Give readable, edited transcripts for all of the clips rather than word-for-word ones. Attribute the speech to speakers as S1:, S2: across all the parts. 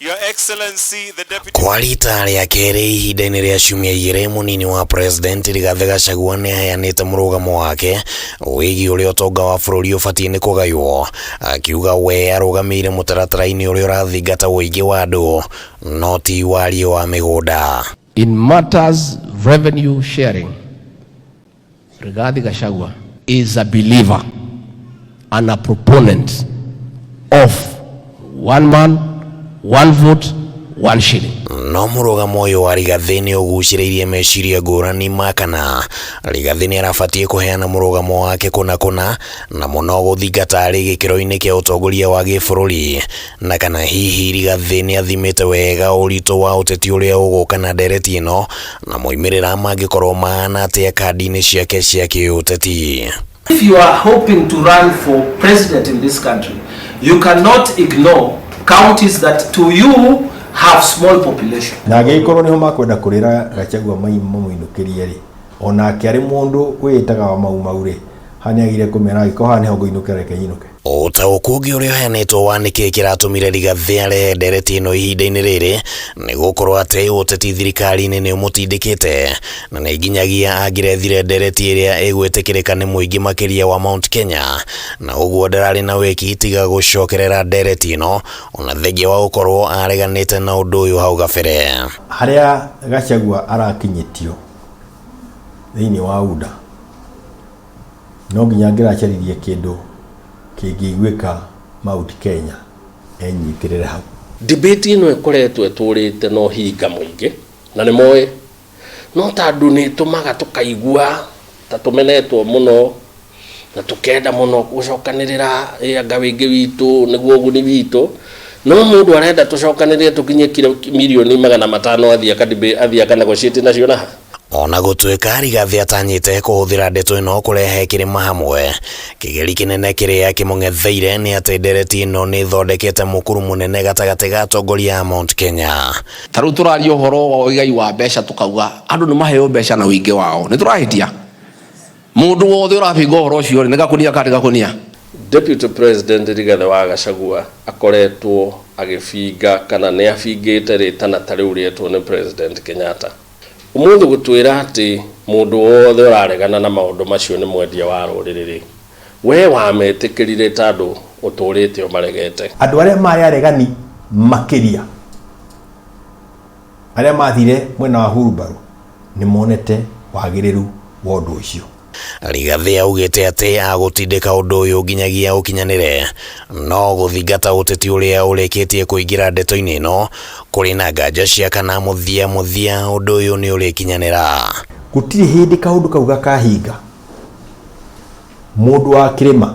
S1: Your Excellency, the Deputy...
S2: Kwa rita rĩa kerĩ ihinda-inĩ rĩa ciumia igĩrĩ mũnini wa President Rigathi Gachagua nĩaheanĩte mũrũgamo wake wĩgiĩ ũrĩa ũtonga wa bũrũri ũbatiĩ nĩ kũgaywo, akiuga we arũgamĩire mũtaratara-inĩ ũrĩa ũrathingata ũingĩ wa andũ no ti wariĩ wa mĩgũnda.
S3: In matters revenue sharing, Rigathi Gachagua is a believer and a proponent of one man, one vote, one shilling.
S2: No mũrũgamo ũyũ wa Rigathi nĩ ũgucĩrĩirie meciria ngũrani makana Rigathi nĩ arabatiĩ kũheana mũrũgamo wake kũna na mũno gũthingata arĩ gĩkĩro-inĩ kĩa ũtongoria wa gĩbũrũri, na kana hihi Rigathi nĩ athimĩte wega ũritũ wa ũteti ũrĩa ũgũka na ndereti ĩno na moimĩrĩra mangĩkorwo mahana atĩa kandi-inĩ ciake cia kĩũteti.
S4: If you are hoping to run for president in this country, you cannot ignore counties that to you have small population.
S5: Na gĩkorwo nĩho makwenda kũrĩra Gachagua mamuinũkĩrie rĩ, onake arĩ mũndũ wĩtaga wa mau rĩ, hanĩagire kũmera gĩko hanĩho ngũinũkĩra reke nyinũke.
S2: Ũtaũku ũngĩ ũrĩa ũheanĩtwo wa nĩkĩ kĩratũmire Rigathi arehe ndereti ĩno ihinda-inĩ rĩrĩ nĩ gũkorwo atĩ ũteti thirikari-inĩ nĩ ũmũtindĩkĩte na nĩ nginyagia angĩrethire ndereti ĩrĩa ĩgwĩtĩkĩrĩka nĩ mũingĩ makĩria wa Mount Kenya, na ũguo ndararĩ na weki tiga gũcokerera ndereti ĩno ona thengia wa gũkorwo areganĩte na ũndũ ũyũ hau gabere.
S5: Harĩa Gachagua arakinyĩtio thĩinĩ wa UDA no nginya angĩracaririe kĩndũ kĩngĩiguĩka Mount Kenya enyitĩrĩre hau.
S3: Debate ĩno ĩkoretwo ĩtũrĩte no hinga mũingĩ na nĩ moĩ no tandũ nĩ tũmaga tũkaigua ta tũmenetwo mũno na tũkenda mũno gũcokanĩrĩra anga wĩngĩ witũ nĩguo ũguni witũ, no mũndũ arenda tũcokanĩrĩre tũkinye kilo milioni 500 athiĩ akanegotiate nacio na
S2: ona gũtuĩka Rigathi atanyĩte kũhũthĩra ndeto ĩno kũrehe kĩrĩma hamwe, kĩgeri kĩnene kĩrĩa kĩmũng'etheire nĩ atĩ ndereti ĩno nĩ ĩthondekete mũkuru mũnene gatagatĩ ga atongoria a Mount Kenya.
S6: Tarĩu tũraria ũhoro wa ũigai wa mbeca tũkauga andũ nĩ maheo mbeca na ũingĩ wao, nĩ tũrahĩtia mũndũ wothe ũrabinga ũhoro ũcio nĩ gakunia kati gakunia.
S3: Deputy President Rigathi wa Gachagua akoretwo agĩbinga kana nĩ abingĩte rĩtana tarĩu rĩetwo nĩ President Kenyatta. Ũmũthĩ gũtwĩra atĩ mũndũ wothe ũraregana na maũndũ macio nĩ mwendia wa rũrĩrĩ, we wametĩkĩrire tondũ ũtũrĩte ũmaregete.
S5: Andũ arĩa marĩ aregani makĩria arĩa mathire mwena wa Hurubaru nĩ monete wagĩrĩru wa ũndũ ũcio.
S2: Rigathi augĩte atĩ agũtindĩka ũndũ ũyũ nginyagia ũkinyanĩre, no gũthingata ũteti ũrĩa ũrĩkĩtie kũingĩra ndeto-inĩ ĩno kũrĩ na nganja cia kana mũthia ũndũ ũyũ nĩ ũrĩkinyanĩra.
S5: Gũtirĩ hĩndĩ kaũndũ kau gakahinga mũndũ wa kĩrĩma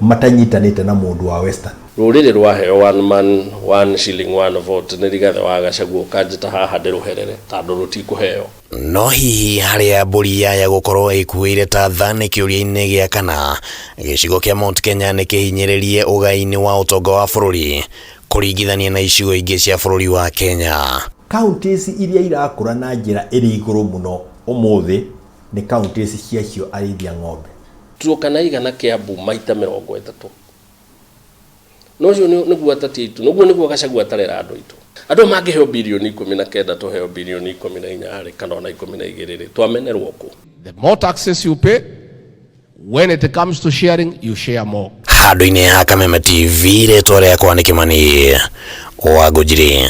S5: matanyitanĩte na mũndũ wa Western.
S3: Rũrĩrĩ rwaheo one man one shilling one vote nĩ Rigathi wa Gachagua kanjĩta haha ndĩrũherere tondũ rũtikũheo.
S2: No hihi harĩa mbũri yaya gũkorwo ĩkuĩire ta tha nĩ kĩũria-inĩ gĩa kana gĩcigo kĩa Mount Kenya nĩ kĩhinyĩrĩrie ũgai-inĩ wa ũtonga wa bũrũri kũringithania na icigo ingĩ cia bũrũri wa Kenya.
S5: Counties iria irakũra na njĩra ĩrĩ igũrũ mũno ũmũthĩ nĩ counties ciacio arĩithia ng'ombe.
S3: Turkana igana Kiambu maita 30. No ũcio nĩguo atati itu nĩguo Gachagua atarera andũ itu. Andũ mangĩheo bilioni 19 tũheo bilioni 14 kana ona 12 twamenerwo kũ. The more taxes you pay, when it comes to sharing, you share more.
S2: Handũ-inĩ ha Kameme TV rĩtwa rĩakwa nĩ Kĩmani wa Ngũnjiri.